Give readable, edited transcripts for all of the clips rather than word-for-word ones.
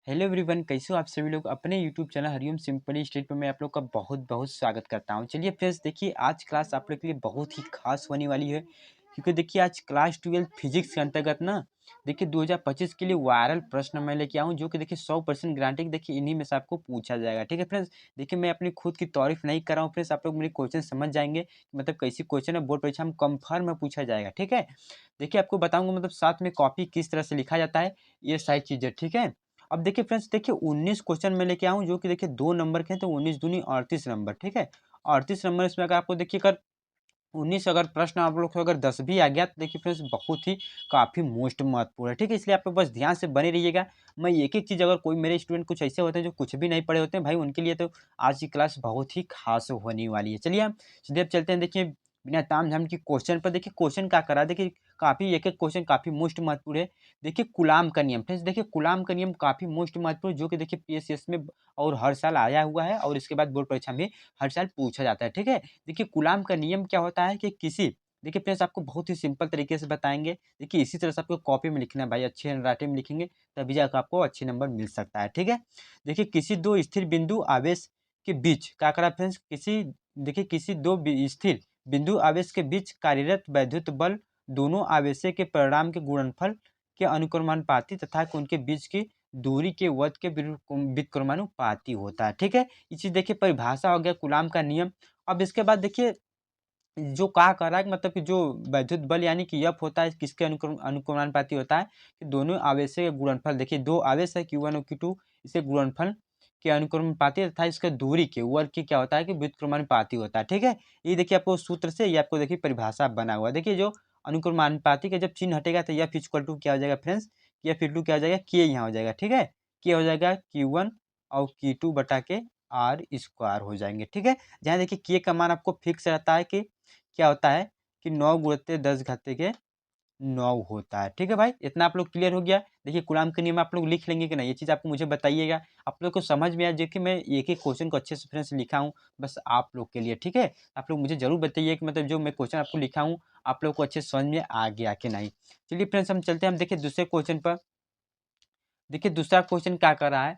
Hello everyone, कैसे हो आप सभी लोग। अपने YouTube channel Hariom simply study पे मैं आप लोग का बहुत बहुत स्वागत करता हूं। चलिए फ्रेंड्स, देखिए आज क्लास आप लोग के लिए बहुत ही खास होने वाली है, क्योंकि देखिए आज क्लास 12 फिजिक्स के अंतर्गत ना देखिए 2025 के लिए वायरल प्रश्न मैं लेके आऊँ, जो कि देखिए 100% गारंटी देखिए इन्हीं में से आपको पूछा जाएगा। ठीक है फ्रेंड्स, देखिए मैं अपनी खुद की तारीफ नहीं कर रहा हूँ फ्रेंड्स, आप लोग मेरे क्वेश्चन समझ जाएंगे मतलब कैसी क्वेश्चन है बोर्ड परीक्षा में कंफर्म में पूछा जाएगा। ठीक है, देखिए आपको बताऊंगा मतलब साथ में कॉपी किस तरह से लिखा जाता है, ये सारी चीज़ें। ठीक है, अब देखिए फ्रेंड्स, देखिए 19 क्वेश्चन मैं लेके आऊँ, जो कि देखिए 2 नंबर के हैं, तो 19 दूनी 38 नंबर। ठीक है, 38 नंबर इसमें अगर आपको देखिए अगर 19 अगर प्रश्न आप लोग को अगर 10 भी आ गया तो देखिए फ्रेंड्स बहुत ही काफ़ी मोस्ट महत्वपूर्ण है। ठीक है, इसलिए आप लोग बस ध्यान से बने रहिएगा। मैं एक-एक चीज़, अगर कोई मेरे स्टूडेंट कुछ ऐसे होते हैं जो कुछ भी नहीं पढ़े होते हैं भाई, उनके लिए तो आज की क्लास बहुत ही खास होने वाली है। चलिए हम सीधे अब चलते हैं, देखिए बिना ताम-झाम के क्वेश्चन पर। देखिए क्वेश्चन क्या कर रहा है, देखिए काफ़ी एक-एक क्वेश्चन काफ़ी मोस्ट महत्वपूर्ण है। देखिए कूलाम का नियम, फ्रेंड्स देखिए कूलाम का नियम काफ़ी मोस्ट महत्वपूर्ण, जो कि देखिए पीएसएस में और हर साल आया हुआ है और इसके बाद बोर्ड परीक्षा में हर साल पूछा जाता है। ठीक है, देखिए कूलाम का नियम क्या होता है कि किसी, देखिए फ्रेंड्स आपको बहुत ही सिंपल तरीके से बताएँगे। देखिए इसी तरह से आपको कॉपी में लिखना है भाई, अच्छे हैंडराइटिंग में लिखेंगे तभी जाकर आपको अच्छे नंबर मिल सकता है। ठीक है, देखिए किसी 2 स्थिर बिंदु आवेश के बीच क्या करा फ्रेंड्स, किसी 2 स्थिर बिंदु आवेश के बीच कार्यरत वैद्युत बल दोनों आवेशों के परिणाम के गुणनफल के अनुक्रमानुपाती तथा उनके बीच की दूरी के वर्ग के व्युत्क्रमानुपाती होता है। ठीक है, ये चीज़ देखिए परिभाषा हो गया कूलाम का नियम। अब इसके बाद देखिए जो कहा कर रहा है कि मतलब कि जो वैद्युत बल यानी कि F होता है, किसके अनुक्रमानुपाती होता है कि दोनों आवेशों के गुणनफल, देखिए 2 आवेश है Q1 और Q2, इसके गुणनफल के अनुक्रमानुपाती तथा इसका दूरी के वर्ग की क्या होता है कि व्युत्क्रमानुपाती होता है। ठीक है, ये देखिए आपको सूत्र से ये आपको देखिए परिभाषा बना हुआ है। देखिए जो अनुक्रमानुपाती का जब चिन्ह हटेगा तो F इक्वल टू क्या हो जाएगा फ्रेंड्स, F इक्वल टू क्या हो जाएगा, K यहाँ हो जाएगा। ठीक है, K हो जाएगा Q1 और Q2 बटा के R स्क्वायर हो जाएंगे। ठीक है, जहाँ देखिए K का मान आपको फिक्स रहता है कि क्या होता है कि 9 गुणित्ते 10 घाते के 9 होता है। ठीक है भाई, इतना आप लोग क्लियर हो गया। देखिए कूलाम के नियम आप लोग लिख लेंगे कि नहीं, ये चीज़ आपको मुझे बताइएगा। आप लोग को समझ में आया, देखिए मैं एक-एक क्वेश्चन को अच्छे से फ्रेंड्स लिखा हूँ बस आप लोग के लिए। ठीक है, आप लोग मुझे ज़रूर बताइए कि मतलब जो मैं क्वेश्चन आपको लिखा हूँ आप लोग को अच्छे से समझ में आ गया कि नहीं। चलिए फ्रेंड्स हम चलते हैं, हम देखिए दूसरे क्वेश्चन पर। देखिए दूसरा क्वेश्चन क्या कर रहा है,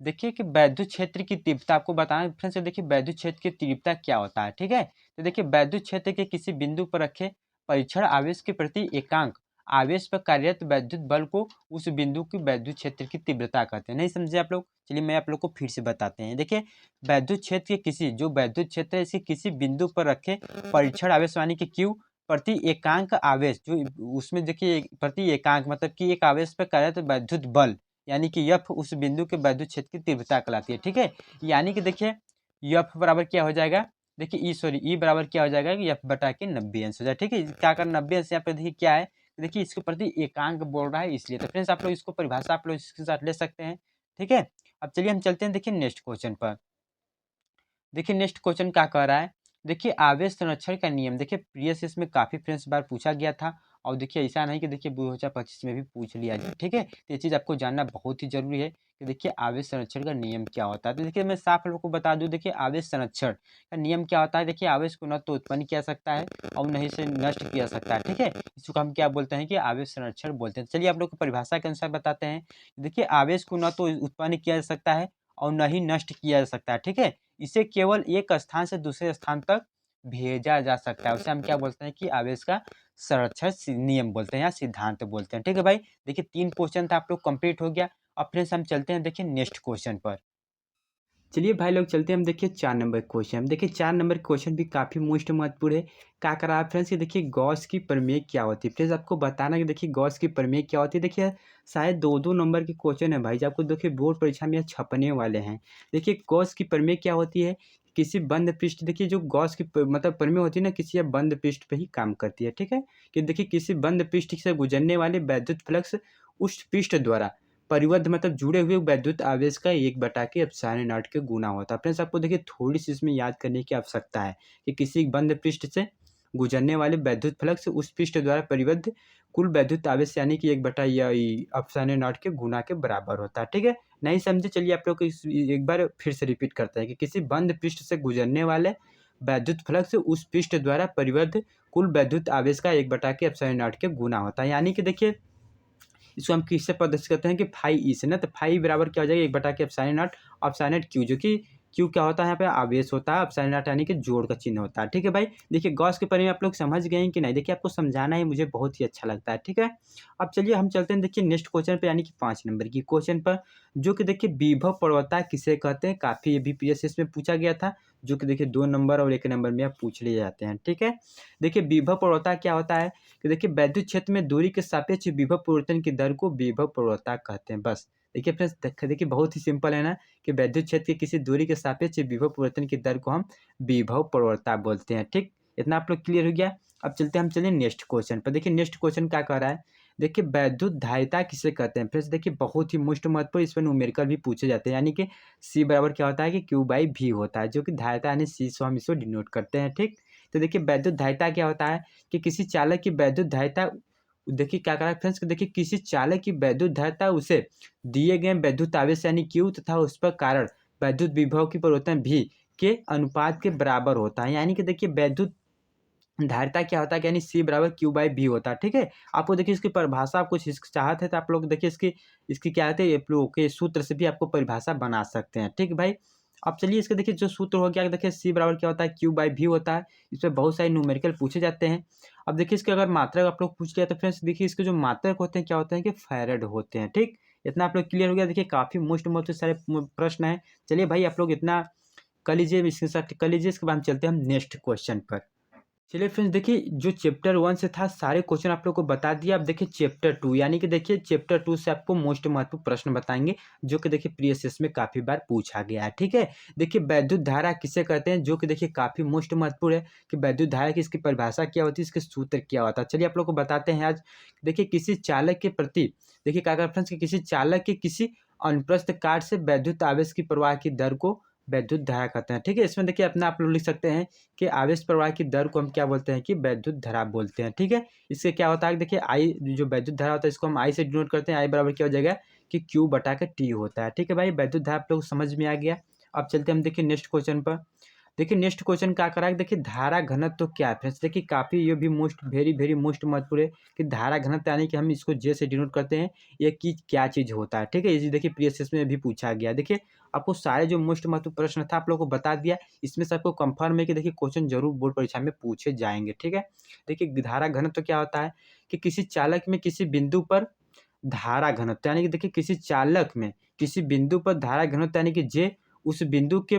देखिए कि वैद्युत क्षेत्र की तीव्रता आपको बताना है। फिर से देखिए वैद्युत क्षेत्र की तीव्रता क्या होता है। ठीक है, तो देखिए वैद्युत क्षेत्र के किसी बिंदु पर रखे परीक्षण आवेश के प्रति एकांक आवेश पर कार्यरत वैद्युत बल को उस बिंदु की वैद्युत क्षेत्र की तीव्रता कहते हैं। नहीं समझे आप लोग, चलिए मैं आप लोग को फिर से बताते हैं। देखिए वैद्युत क्षेत्र के किसी, जो वैद्युत क्षेत्र है इसके किसी बिंदु पर रखे परीक्षण आवेश यानी कि क्यू प्रति एकांक आवेश, जो उसमें देखिए प्रति एकांक मतलब कि एक आवेश पर कार्यरत वैद्युत बल यानी कि F उस बिंदु के वैद्युत क्षेत्र की तीव्रता कहलाती है। ठीक है, यानी कि देखिए F बराबर क्या हो जाएगा, देखिए E बराबर क्या हो जाएगा कि F बटा के 90 अंश हो जाए। ठीक है, क्या कर 90 अंश यहाँ पे देखिए क्या है, देखिए इसके प्रति एकांक बोल रहा है इसलिए। तो फ्रेंड्स आप लोग इसको परिभाषा आप लोग इसके साथ ले सकते हैं। ठीक है, अब चलिए हम चलते हैं देखिए नेक्स्ट क्वेश्चन पर। देखिए नेक्स्ट क्वेश्चन क्या कह रहा है, देखिए आवेश संरक्षण का नियम, देखिए प्रीवियस इसमें काफ़ी फ्रेंड्स बार पूछा गया था और देखिए ऐसा नहीं कि देखिए 2025 में भी पूछ लिया जाए। ठीक है, तो ये चीज़ आपको जानना बहुत ही जरूरी है कि देखिए आवेश संरक्षण का नियम क्या होता है। तो देखिए मैं साफ लोगों को बता दूं, देखिए आवेश संरक्षण का नियम क्या होता है, देखिए आवेश को न तो उत्पन्न किया जा सकता है और न ही से नष्ट किया जा सकता है। ठीक है, इसको हम क्या बोलते हैं कि आवेश संरक्षण बोलते हैं। चलिए आप लोग को परिभाषा के अनुसार बताते हैं। देखिए आवेश को न तो उत्पन्न किया जा सकता है और न ही नष्ट किया जा सकता है। ठीक है, इसे केवल एक स्थान से दूसरे स्थान तक भेजा जा सकता है, उसे हम क्या बोलते हैं कि आवेश का संरक्षण नियम बोलते हैं या सिद्धांत बोलते हैं। ठीक है भाई, देखिए 3 क्वेश्चन था आप लोग कंप्लीट हो गया। अब फ्रेंड्स हम चलते हैं देखिए नेक्स्ट क्वेश्चन पर। चलिए भाई लोग चलते हैं, हम देखिए 4 नंबर क्वेश्चन। देखिए 4 नंबर क्वेश्चन भी काफ़ी मोस्ट महत्वपूर्ण है। क्या करा है फ्रेंड्स, ये देखिए गॉस की प्रमेय क्या होती है। फ्रेंड्स आपको बताना कि देखिए गॉस की प्रमेय क्या होती है। देखिए शायद 2-2 नंबर के क्वेश्चन है भाई, जो आपको देखिए बोर्ड परीक्षा में छपने वाले हैं। देखिए गॉस की प्रमेय क्या होती है, किसी बंद पृष्ठ, देखिए जो गॉस की मतलब प्रमेय होती है ना, किसी या बंद पृष्ठ पे ही काम करती है। ठीक है, कि देखिए किसी बंद पृष्ठ से गुजरने वाले वैद्युत फ्लक्स उस पृष्ठ द्वारा परिबद्ध मतलब जुड़े हुए वैद्युत आवेश का 1/के के गुना होता है। फ्रेंड्स आपको देखिए थोड़ी-सी इसमें याद करने की आवश्यकता है कि किसी बंद पृष्ठ से गुजरने वाले वैद्युत फ्लक्स उस पृष्ठ द्वारा परिबद्ध कुल वैद्युत आवेश यानी कि 1/के के गुना के बराबर होता है। ठीक है? नहीं समझे, चलिए आप लोग को इस एक बार फिर से रिपीट करते हैं कि किसी बंद पृष्ठ से गुजरने वाले वैद्युत फ्लक्स उस पृष्ठ द्वारा परिबद्ध कुल वैद्युत आवेश का 1/के के गुना होता है। यानी कि देखिए इसको हम किससे प्रदर्शित करते हैं कि फाई ई से ना, तो फाई बराबर क्या हो जाएगा 1/के epsilon naught epsilon naught q, जो कि क्यू क्या होता है यहाँ पे आवेश होता है, एप्सिलॉन नॉट यानी कि जोड़ का चिन्ह होता है। ठीक है भाई, देखिए गॉस के परिमेय आप लोग समझ गए हैं कि नहीं, देखिए आपको समझाना ही मुझे बहुत ही अच्छा लगता है। ठीक है, अब चलिए हम चलते हैं देखिए नेक्स्ट क्वेश्चन पे, यानी कि 5 नंबर की क्वेश्चन पर, जो कि देखिए विभव प्रवणता किसे कहते हैं। काफ़ी ये भी पीएसएस में पूछा गया था, जो कि देखिए 2 नंबर और 1 नंबर में आप पूछ लिए जाते हैं। ठीक है, देखिए विभव प्रवणता क्या होता है कि देखिए वैद्युत क्षेत्र में दूरी के सापेक्ष विभव परिवर्तन की दर को विभव प्रवणता कहते हैं। बस देखिए फ्रेंड्स, देखिए बहुत ही सिंपल है ना, कि वैद्युत क्षेत्र की किसी दूरी के सापेक्ष विभव परिवर्तन की दर को हम विभव प्रवणता बोलते हैं। ठीक, इतना आप लोग क्लियर हो गया। अब चलते हम चलिए नेक्स्ट क्वेश्चन पर। देखिए नेक्स्ट क्वेश्चन क्या कह रहा है, देखिए वैद्युत धारिता किसे कहते हैं। फ्रेंड्स देखिए बहुत ही मोस्ट महत्वपूर्ण, इसमें न्यूमेरिकल भी पूछे जाते हैं, यानी कि सी बराबर क्या होता है कि क्यू बाई भी होता है, जो कि धारिता यानी सी से हम इसको डिनोट करते हैं। ठीक, तो देखिए वैद्युत धारिता क्या होता है कि किसी चालक की वैद्युत धारिता, देखिए क्या करा है फ्रेंड्स, देखिए किसी चालक की वैद्युत धारिता उसे दिए गए वैद्युत आवेश यानी क्यू तथा उस पर कारण वैद्युत विभव की परिवर्तन भी के अनुपात के बराबर होता है। यानी कि देखिए वैद्युत धारिता क्या होता है कि यानी सी बराबर क्यू बाई भी होता है। ठीक है, आपको देखिए इसकी परिभाषा आप कुछ चाहते हैं तो आप लोग देखिए इसकी इसकी क्या कहते हैं, आप लोग के सूत्र से भी आपको परिभाषा बना सकते हैं। ठीक है भाई, अब चलिए इसके देखिए जो सूत्र हो गया, देखिए सी बराबर क्या होता है क्यू बाई भी होता है। इसमें बहुत सारे न्यूमेरिकल पूछे जाते हैं। अब देखिए इसके अगर मात्रक आप लोग पूछ लिया तो फ्रेंड्स देखिए इसके जो मात्रक होते हैं क्या होते हैं कि फैरड होते हैं। ठीक, इतना आप लोग क्लियर हो गया। देखिए काफ़ी मोस्ट सारे प्रश्न हैं। चलिए भाई आप लोग इतना कर लीजिए, स्क्रीनशॉट कर लीजिए। इसके बाद हम चलते हैं हम नेक्स्ट क्वेश्चन पर। चलिए फ्रेंड्स देखिए जो चैप्टर 1 से था सारे क्वेश्चन आप लोग को बता दिया। अब देखिए चैप्टर 2, यानी कि देखिए चैप्टर 2 से आपको मोस्ट महत्वपूर्ण प्रश्न बताएंगे, जो कि देखिए प्रीवियस में काफ़ी बार पूछा गया है। ठीक है, देखिए वैद्युत धारा किसे कहते हैं, जो कि देखिए काफ़ी मोस्ट महत्वपूर्ण है कि वैद्युत धारा की इसकी परिभाषा क्या होती है, इसके सूत्र क्या होता है। चलिए आप लोग को बताते हैं आज। देखिए किसी चालक के प्रति, देखिए क्या फ्रेंड्स कि किसी चालक के किसी अनुप्रस्थ काट से वैद्युत आवेश की प्रवाह की दर को वैद्युत धारा कहते हैं। ठीक है, इसमें देखिए अपना आप लोग लिख सकते हैं कि आवेश प्रवाह की दर को हम क्या बोलते हैं कि वैद्युत धारा बोलते हैं। ठीक है, इससे क्या होता है देखिए आई जो वैद्युत धारा होता है इसको हम आई से डिनोट करते हैं। आई बराबर क्या हो जाएगा कि क्यू बटा के टी होता है। ठीक है भाई, वैद्युत धारा आप लोग समझ में आ गया। अब चलते हम देखिए नेक्स्ट क्वेश्चन पर। देखिए नेक्स्ट क्वेश्चन क्या करा है, देखिए धारा घनत्व तो क्या है फ्रेंड्स। देखिए काफ़ी ये भी मोस्ट वेरी मोस्ट महत्वपूर्ण है कि धारा घनत्व यानी कि हम इसको जे से डिनोट करते हैं, ये की क्या चीज़ होता है। ठीक है, ये देखिए प्रीवियस में भी पूछा गया। देखिए आपको सारे जो मोस्ट महत्वपूर्ण प्रश्न था आप लोगों को बता दिया। इसमें से आपको कंफर्म है कि देखिए क्वेश्चन जरूर बोर्ड परीक्षा में पूछे जाएंगे। ठीक है, देखिए धारा घनत्व तो क्या होता है कि किसी चालक में किसी बिंदु पर धारा घनत्व, यानी कि देखिए किसी चालक में किसी बिंदु पर धारा घनत्व यानी कि जे उस बिंदु के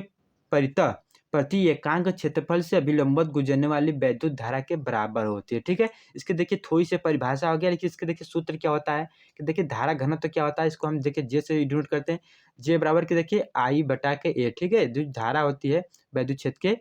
परितः प्रति एकांक क्षेत्रफल से अभिलंबित गुजरने वाली वैद्युत धारा के बराबर होती है। ठीक है, इसके देखिए थोड़ी सी परिभाषा हो गया, लेकिन इसके देखिए सूत्र क्या होता है कि देखिए धारा घनत्व क्या होता है, इसको हम देखिए जे से डिनोट करते हैं। जे बराबर के देखिए आई बटा के ए। ठीक है, जो धारा होती है वैद्युत क्षेत्र के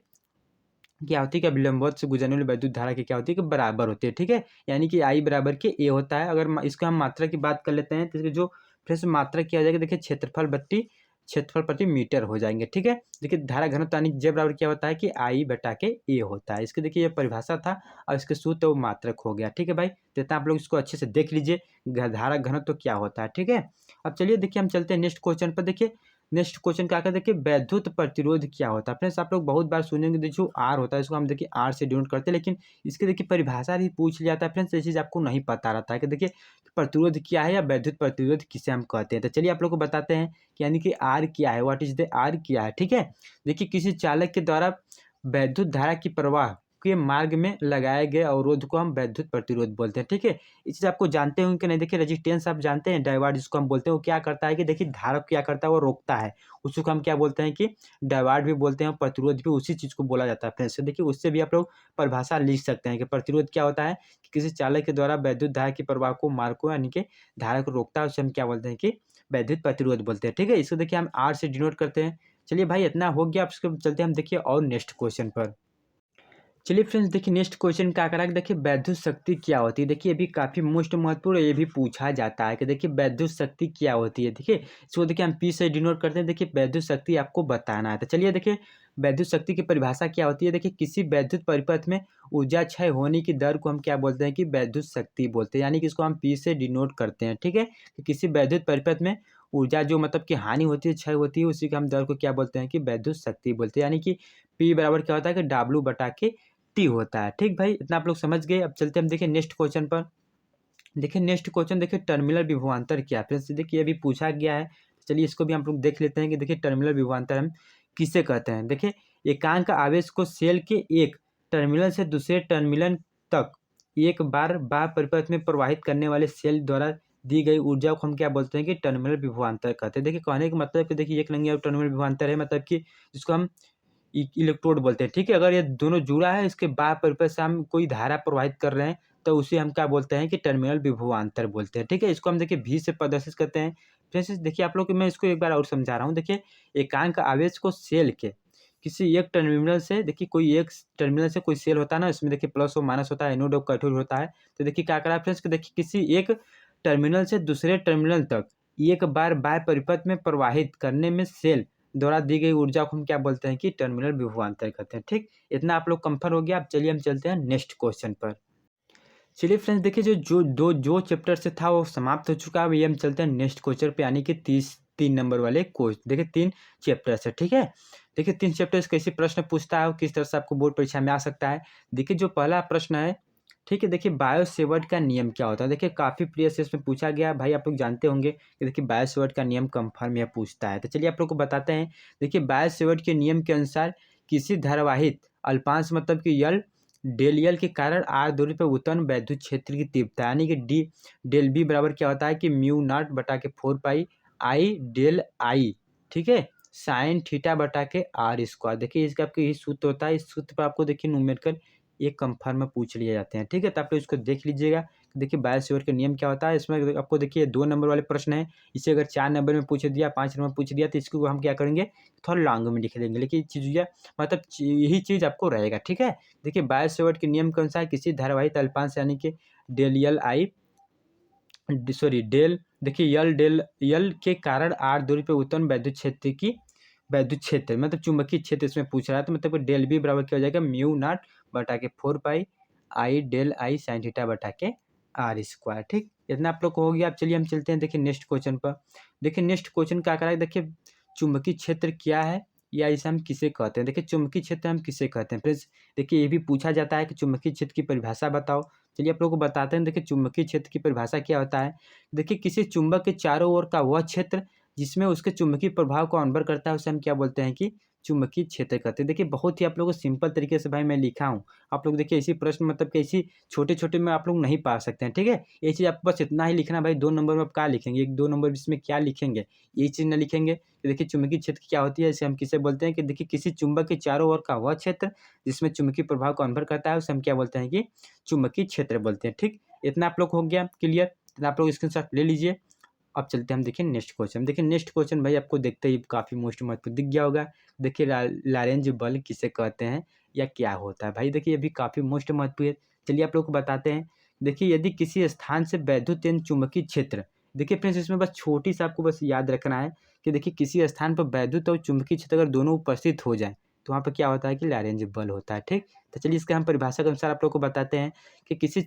क्या होती है कि अभिलंबवत से गुजरने वाली वैद्युत धारा की क्या होती है कि बराबर होती है। ठीक है, यानी कि आई बराबर के ए होता है। अगर इसका हम मात्रा की बात कर लेते हैं तो इसकी जो फिर से मात्रा किया जाएगा देखिए क्षेत्रफल प्रति मीटर हो जाएंगे। ठीक है, देखिए धारा घनत्व यानी जे बराबर क्या होता है कि आई बटा के ए होता है। इसके देखिए ये परिभाषा था और इसके सूत्र वो मात्रक हो गया। ठीक है भाई, तो इतना आप लोग इसको अच्छे से देख लीजिए धारा घनत्व क्या होता है। ठीक है, अब चलिए देखिए हम चलते हैं नेक्स्ट क्वेश्चन पर। देखिए नेक्स्ट क्वेश्चन क्या कहते हैं कि वैद्युत प्रतिरोध क्या होता है। फ्रेंड्स आप लोग बहुत बार सुनेंगे देखिए जो आर होता है इसको हम देखिए आर से डिनोट करते हैं, लेकिन इसके देखिए परिभाषा भी पूछ लिया जाता है फ्रेंड्स। ये चीज़ आपको नहीं पता रहता है कि देखिए प्रतिरोध क्या है या वैद्युत प्रतिरोध किसे हम कहते हैं। तो चलिए आप लोग को बताते हैं कि यानी कि आर क्या है, व्हाट इज द आर क्या है। ठीक है, देखिए किसी चालक के द्वारा वैद्युत धारा की प्रवाह के मार्ग में लगाए गए अवरोध को हम वैद्युत प्रतिरोध बोलते हैं। ठीक है, इस चीज़ आपको जानते होंगे कि नहीं। देखिए रेजिस्टेंस आप जानते हैं, डाइवर्ट जिसको हम बोलते हैं, वो क्या करता है कि देखिए धारक क्या करता है वो रोकता है, उसको हम क्या बोलते हैं कि डाइवर्ट भी बोलते हैं, प्रतिरोध भी उसी चीज़ को बोला जाता है फ्रेंड्स। तो देखिए उससे भी आप लोग परिभाषा लिख सकते हैं कि प्रतिरोध क्या होता है कि किसी चालक के द्वारा वैद्युत धारा की प्रवाह को मार्ग को यानी कि धारा को रोकता है, उसे हम क्या बोलते हैं कि वैद्युत प्रतिरोध बोलते हैं। ठीक है, इसको देखिए हम आर से डिनोट करते हैं। चलिए भाई इतना हो गया, अब इसको चलते हैं हम देखिए और नेक्स्ट क्वेश्चन पर। चलिए फ्रेंड्स देखिए नेक्स्ट क्वेश्चन क्या करा कि देखिए वैद्युत शक्ति क्या होती है। देखिए ये भी काफ़ी मोस्ट महत्वपूर्ण है, ये भी पूछा जाता है कि देखिए वैद्युत शक्ति क्या होती है। देखिए इसको देखिए हम पी से डिनोट करते हैं। देखिए वैद्युत शक्ति आपको बताना है, तो चलिए देखिए वैद्युत शक्ति की परिभाषा क्या होती है। देखिए किसी वैद्युत परिपथ में ऊर्जा क्षय होने की दर को हम क्या बोलते हैं कि वैद्युत शक्ति बोलते हैं, यानी कि इसको हम पी से डिनोट करते हैं। ठीक है, कि किसी वैद्युत परिपथ में ऊर्जा जो मतलब कि हानि होती है, क्षय होती है, उसी का हम दर को क्या बोलते हैं कि वैद्युत शक्ति बोलते हैं, यानी कि पी बराबर क्या होता है कि डब्ल्यू बटा के टी होता है। ठीक भाई, इतना आप लोग समझ गए। अब चलते हम देखिए नेक्स्ट क्वेश्चन पर। देखिए नेक्स्ट क्वेश्चन, देखिए टर्मिनल विभवांतर क्या है फ्रेंड्स। देखिए अभी पूछा गया है, चलिए इसको भी हम लोग देख लेते हैं कि देखिए टर्मिनल विभवांतर हम किसे कहते हैं। देखिए एकांक आवेश को सेल के एक टर्मिनल से दूसरे टर्मिनल तक एक बार बाह्य परिपथ में प्रवाहित करने वाले सेल द्वारा दी गई ऊर्जा को हम क्या बोलते हैं कि टर्मिनल विभवांतर कहते हैं। देखिए कहने का मतलब कि देखिए एक नंगे टर्मिनल विभवांतर है, मतलब कि जिसको हम इलेक्ट्रोड बोलते हैं, ठीक है। अगर ये दोनों जुड़ा है, इसके बाह्य परिपथ से हम कोई धारा प्रवाहित कर रहे हैं, तो उसे हम क्या बोलते हैं कि टर्मिनल विभवांतर बोलते हैं, ठीक है। इसको हम देखिए भी से प्रदर्शित करते हैं। फ्रेंड्स देखिए आप लोग को मैं इसको एक बार और समझा रहा हूँ। देखिए एकांक आवेश को सेल के किसी एक टर्मिनल से, देखिए कोई एक टर्मिनल से कोई सेल होता है ना, इसमें देखिए प्लस और माइनस होता है, एनोड और कैथोड होता है। तो देखिए क्या करा फ्रेंड्स कि देखिए किसी एक टर्मिनल से दूसरे टर्मिनल तक एक बार बाह्य परिपथ में प्रवाहित करने में सेल द्वारा दी गई ऊर्जा को हम क्या बोलते हैं कि टर्मिनल विभवांतर कहते हैं, ठीक। इतना आप लोग कंफर्म हो गया। अब चलिए हम चलते हैं नेक्स्ट क्वेश्चन पर। चलिए फ्रेंड्स देखिए जो चैप्टर से था वो समाप्त हो चुका है। अब ये हम चलते हैं नेक्स्ट क्वेश्चन पे, यानी कि 3 नंबर वाले क्वेश्चन। देखिए 3 चैप्टर है, ठीक है। देखिए 3 चैप्टर से कैसे प्रश्न पूछता है और किस तरह से आपको बोर्ड परीक्षा में आ सकता है। देखिए जो पहला प्रश्न है, ठीक है, देखिए बायो सेवर्ट का नियम क्या होता है। देखिए काफ़ी प्रिय से इसमें पूछा गया भाई, आप लोग जानते होंगे कि देखिए बायो सेवर्ट का नियम कंफर्म यह पूछता है। तो चलिए आप लोग को बताते हैं। देखिए बायो सेवर्ट के नियम के अनुसार किसी धारावाहिक अल्पांश मतलब कि यल डेल यल के कारण आर दूरी पर उत्पन्न वैद्युत क्षेत्र की तीव्रता, यानी कि डी डेल बी बराबर क्या होता है कि म्यू नॉट बटा के 4 पाई आई डेल आई, ठीक है, साइन थीटा बटा के आर स्क्वायर। देखिए इसका आपको यही सूत्र होता है। इस सूत्र पर आपको देखिए न्यूमेरिकल एक कंफर्म में पूछ लिए जाते हैं, ठीक है। तो आप लोग इसको देख लीजिएगा। देखिए बायो सेवर्ट का नियम क्या होता है। इसमें आपको देखिए 2 नंबर वाले प्रश्न है, इसे अगर 4 नंबर में पूछ दिया, 5 नंबर में पूछ दिया, तो इसको हम क्या करेंगे, थोड़ा लॉन्ग में लिख लेंगे, लेकिन चीज़ मतलब यही चीज़ आपको रहेगा, ठीक है। देखिए बायो सेवर्ट के नियम के अनुसार किसी धारावाहिक अल्पांश यानी कि डेल यल आई सॉरी डेल, देखिए यल डेल यल के कारण आर दूरी पर उत्पन्न वैद्युत क्षेत्र मतलब चुंबकीय क्षेत्र इसमें पूछ रहा है। तो मतलब डेल बी बराबर क्या हो जाएगा, म्यू नॉट बटा के 4 पाई आई डेल आई साइन थीटा बटा के आर स्क्वायर, ठीक। इतना आप लोग को हो गया। अब चलिए हम चलते हैं देखिए नेक्स्ट क्वेश्चन पर। देखिए नेक्स्ट क्वेश्चन क्या करा है, देखिए चुंबकीय क्षेत्र क्या है या इसे हम किसे कहते हैं। देखिए चुंबकीय क्षेत्र हम किसे कहते हैं फ्रेंड्स। देखिए ये भी पूछा जाता है कि चुंबकीय क्षेत्र की परिभाषा बताओ। चलिए आप लोगों को बताते हैं। देखिए चुंबकीय क्षेत्र की परिभाषा क्या होता है। देखिए किसी चुंबक के चारों ओर का वह क्षेत्र जिसमें उसके चुंबकीय प्रभाव को अनुभव करता है, उसे हम क्या बोलते हैं कि चुंबकीय क्षेत्र कहते हैं। देखिए बहुत ही आप लोगों को सिंपल तरीके से भाई मैं लिखा हूँ। आप लोग देखिए इसी प्रश्न मतलब कि इसी छोटे-छोटे में आप लोग नहीं पा सकते हैं, ठीक है। ये चीज़ आपको बस इतना ही लिखना भाई। 2 नंबर में आप क्या लिखेंगे, 1-2 नंबर इसमें क्या लिखेंगे, ये चीज़ ना लिखेंगे कि देखिए चुंबकीय क्षेत्र क्या होती है, इसे हम किसे बोलते हैं कि देखिए किसी चुंबक के चारों ओर का वह क्षेत्र जिसमें चुंबकीय प्रभाव को अनुभव करता है, उसे हम क्या बोलते हैं कि चुंबकीय क्षेत्र बोलते हैं, ठीक। इतना आप लोग हो गया क्लियर। इतना आप लोग स्क्रीनशॉट ले लीजिए। अब चलते हैं हम देखिए नेक्स्ट क्वेश्चन। देखिए नेक्स्ट क्वेश्चन भाई आपको देखते ही काफ़ी मोस्ट महत्वपूर्ण दिख गया होगा। देखिए लॉरेंज बल किसे कहते हैं या क्या होता है। भाई देखिए ये भी काफ़ी मोस्ट महत्वपूर्ण है। चलिए आप लोग को बताते हैं। देखिए यदि किसी स्थान से वैद्युत यानी चुंबकीय क्षेत्र, देखिए फ्रेंड्स इसमें बस छोटी सा आपको बस याद रखना है कि देखिए किसी स्थान पर वैद्युत और चुंबकीय क्षेत्र अगर दोनों उपस्थित हो जाए, तो वहाँ पर क्या होता है कि लॉरेंज बल होता है, ठीक। तो चलिए इसका हम परिभाषा के अनुसार आप लोग को बताते हैं कि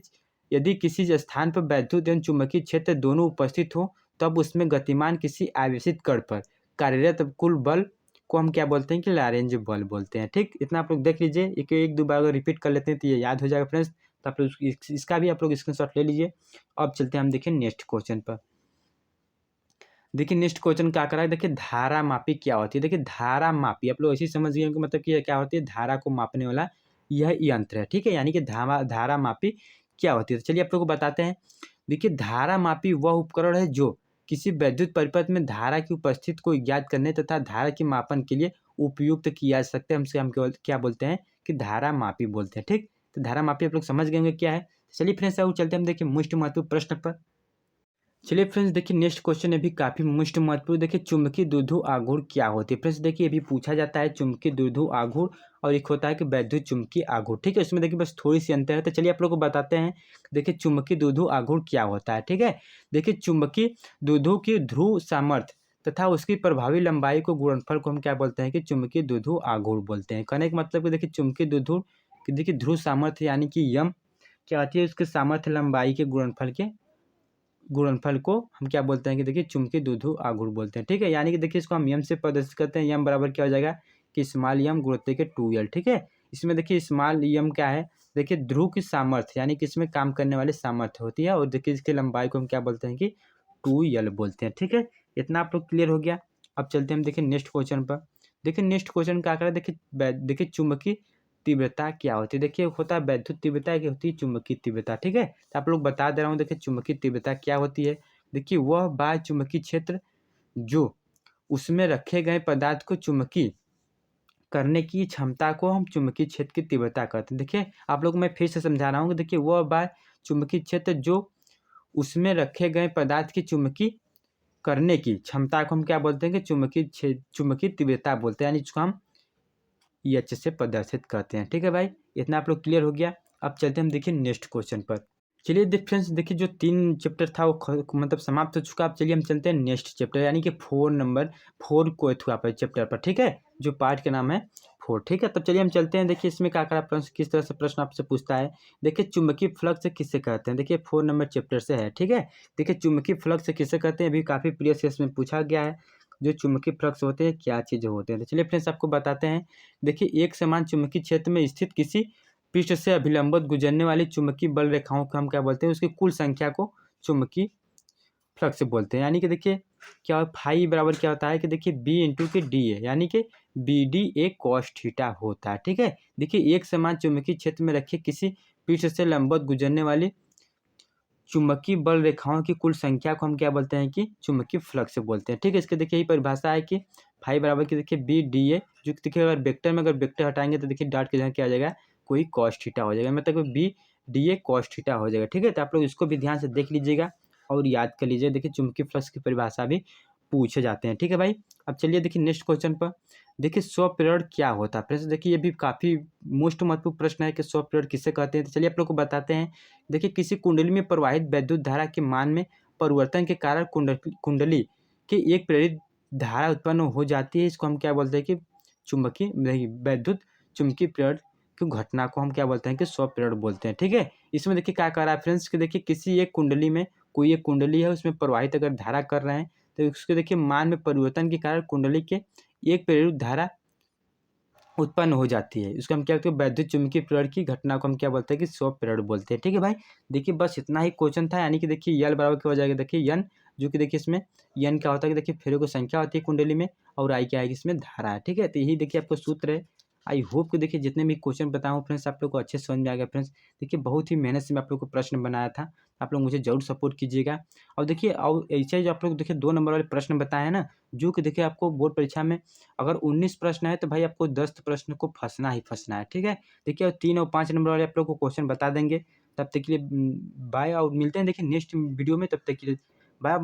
यदि किसी स्थान पर वैद्युत एवं चुंबकीय क्षेत्र दोनों उपस्थित हो, तब उसमें गतिमान किसी आवेशित कण पर कार्यरत कुल बल को हम क्या बोलते हैं कि लॉरेंज बल बोलते हैं, ठीक। इतना आप लोग देख लीजिए। एक दो बार अगर रिपीट कर लेते हैं तो ये याद हो जाएगा फ्रेंड्स। तो आप लोग इसका भी आप लोग स्क्रीनशॉट ले लीजिए। अब चलते हैं हम देखिए नेक्स्ट क्वेश्चन पर। देखिए नेक्स्ट क्वेश्चन क्या करा है, देखिए धारा मापी क्या होती है। देखिए धारा मापी आप लोग ऐसे ही समझ गए कि मतलब कि क्या होती है, धारा को मापने वाला यह यंत्र है, ठीक है। यानी कि धारा मापी क्या होती है। तो चलिए आप लोग को बताते हैं। देखिए धारा मापी वह उपकरण है जो किसी वैद्युत परिपथ में धारा की उपस्थिति को ज्ञात करने तथा धारा के मापन के लिए उपयुक्त किया जा सकता है। हम केवल क्या बोलते हैं कि धारा मापी बोलते हैं, ठीक। तो धारा मापी आप लोग समझ गए होंगे क्या है। चलिए फ्रेंड्स अब चलते हैं हम देखिए मोस्ट महत्वपूर्ण प्रश्न पर। चलिए फ्रेंड्स देखिए नेक्स्ट क्वेश्चन है भी काफ़ी मोस्ट महत्वपूर्ण। देखिए चुंबकीय द्विध्रुव आघूर्ण क्या होती है। फ्रेंड्स देखिए ये भी पूछा जाता है चुंबकीय द्विध्रुव आघूर्ण और एक होता है कि वैद्युत चुंबकीय आघूर्ण, ठीक है। इसमें देखिए बस थोड़ी सी अंतर है। तो चलिए आप लोग को बताते हैं। देखिए चुंबकीय द्विध्रुव आघूर्ण क्या होता है, ठीक है। देखिए चुंबकीय द्विध्रुव की ध्रुव सामर्थ्य तथा उसकी प्रभावी लंबाई को गुणनफल को हम क्या बोलते हैं कि चुंबकीय द्विध्रुव आघूर्ण बोलते हैं। कहने का मतलब कि देखिए चुंबकीय द्विध्रुव की देखिए ध्रुव सामर्थ्य यानी कि यम क्या आती है, उसके सामर्थ्य लंबाई के गुणनफल को हम क्या बोलते हैं कि देखिए चुंबकीय द्विध्रुव आघूर्ण बोलते हैं, ठीक है। यानी कि देखिए इसको हम यम से प्रदर्शित करते हैं। यम बराबर क्या हो जाएगा कि स्मॉल यम गुणित के 2L, ठीक है। इसमें देखिए स्मॉल यम क्या है देखिए ध्रुव की सामर्थ्य यानी कि इसमें काम करने वाली सामर्थ्य होती है, और देखिए इसकी लंबाई को हम क्या बोलते हैं कि 2l बोलते हैं। ठीक है, इतना आप लोग क्लियर हो गया। अब चलते हैं हम देखिए नेक्स्ट क्वेश्चन पर। देखिए नेक्स्ट क्वेश्चन क्या कर रहा है, देखिए चुंबकीय तीव्रता क्या होती है। देखिए होता है वैद्युत तीव्रता, की होती है चुंबकीय तीव्रता। ठीक है, तो आप लोग बता दे रहा हूँ, देखिए चुंबकीय तीव्रता क्या होती है। देखिए वह बाह्य चुंबकीय क्षेत्र जो उसमें रखे गए पदार्थ को चुंबकीय करने की क्षमता को हम चुंबकीय क्षेत्र की तीव्रता कहते हैं। देखिए आप लोग मैं फिर से समझा रहा हूँ कि देखिए वह बाह्य चुंबकीय क्षेत्र जो उसमें रखे गए पदार्थ की चुंबकीय करने की क्षमता को हम क्या बोलते हैं कि चुंबकीय तीव्रता बोलते हैं, यानी जिसको हम एच से प्रदर्शित करते हैं। ठीक है भाई, इतना आप लोग क्लियर हो गया। अब चलते हैं हम देखिए नेक्स्ट क्वेश्चन पर। चलिए फ्रेंड्स, देखिए जो 3 चैप्टर था वो मतलब समाप्त हो चुका। अब चलिए हम चलते हैं नेक्स्ट चैप्टर यानी कि 4 को हुआ पर चैप्टर पर। ठीक है, जो पार्ट का नाम है 4। ठीक है, तब चलिए हम चलते हैं। देखिए इसमें क्या प्रश्न, किस तरह से प्रश्न आपसे पूछता है। देखिए चुंबकीय फ्लक्स किसे कहते हैं, देखिए 4 नंबर चैप्टर से है। ठीक है, देखिए चुंबकीय फ्लक्स किसे कहते हैं, अभी काफ़ी प्रीवियस में पूछा गया है। जो चुंबकीय फ्लक्स होते हैं क्या चीज़ें होते हैं, तो चलिए फ्रेंड्स आपको बताते हैं। देखिए एक समान चुंबकीय क्षेत्र में स्थित किसी पृष्ठ से अभिलंबित गुजरने वाली चुंबकीय बल रेखाओं को हम क्या बोलते हैं, उसकी कुल संख्या को चुंबकीय फ्लक्स बोलते हैं। यानी कि देखिए क्या फाई बराबर क्या होता है कि देखिए बी इंटू के डी है, यानी कि B D A cos theta होता है। ठीक है, देखिए एक समान चुंबकीय क्षेत्र में रखे किसी पृष्ठ से लंबवत गुजरने वाली चुंबकीय बल रेखाओं की कुल संख्या को हम क्या बोलते हैं कि चुंबकीय फ्लक्स बोलते हैं। ठीक है, इसके देखिए यही परिभाषा है कि फाई बराबर की देखिए बी डी ए, जो देखिए अगर वेक्टर में अगर वेक्टर हटाएंगे तो देखिए डॉट के जगह क्या आ जाएगा, कोई कॉस थीटा हो जाएगा, मतलब B D A cos theta हो जाएगा। ठीक है, तो आप लोग इसको भी ध्यान से देख लीजिएगा और याद कर लीजिए। देखिए चुंबकीय फ्लक्स की परिभाषा भी पूछे जाते हैं। ठीक है भाई, अब चलिए देखिए नेक्स्ट क्वेश्चन पर। देखिए स्वप्रेरण क्या होता है फ्रेंड्स, देखिए ये भी काफ़ी मोस्ट महत्वपूर्ण प्रश्न है कि स्वप्रेरण किसे कहते हैं। तो चलिए आप लोग को बताते हैं। देखिए किसी कुंडली में प्रवाहित वैद्युत धारा के मान में परिवर्तन के कारण कुंडली की एक प्रेरित धारा उत्पन्न हो जाती है। इसको हम क्या बोलते हैं कि चुंबकीय नहीं वैद्युत चुंबकीय प्रेरण की घटना को हम क्या बोलते हैं कि स्वप्रेरण बोलते हैं। ठीक है, इसमें देखिए क्या कर रहा है फ्रेंड्स कि देखिए किसी एक कुंडली में कोई एक कुंडली है, उसमें प्रवाहित अगर धारा कर रहे हैं तो उसके देखिए मान में परिवर्तन के कारण कुंडली के एक प्रेरित धारा उत्पन्न हो जाती है। इसको हम क्या कहते हैं, वैद्युत चुंबकीय प्रेरण की घटना को हम क्या बोलते हैं कि स्वप्रेरण बोलते हैं। ठीक है भाई, देखिए बस इतना ही क्वेश्चन था। यानी कि देखिए यल बराबर क्या हो जाएगा, देखिए यन, जो कि देखिए इसमें यन क्या होता है कि देखिए फेरों की संख्या होती है कुंडली में, और आई क्या आएगी इसमें धारा है। ठीक है, तो यही देखिए आपको सूत्र है। आई होप कि देखिए जितने भी क्वेश्चन बताऊँ फ्रेंड्स आप लोग को अच्छे से समझ में आ गया। फ्रेंड्स देखिए बहुत ही मेहनत से मैं आप लोग को प्रश्न बनाया था, आप लोग मुझे जरूर सपोर्ट कीजिएगा। और देखिए और ऐसे जो आप लोग देखिए 2 नंबर वाले प्रश्न बताए हैं ना, जो कि देखिए आपको बोर्ड परीक्षा में अगर 19 प्रश्न है तो भाई आपको 10 प्रश्न को फँसना ही फँसना है। ठीक है, देखिए 3 और 5 नंबर वाले आप लोग को क्वेश्चन बता देंगे। तब तक के लिए बाय, और मिलते हैं देखिए नेक्स्ट वीडियो में। तब तक के लिए बाय।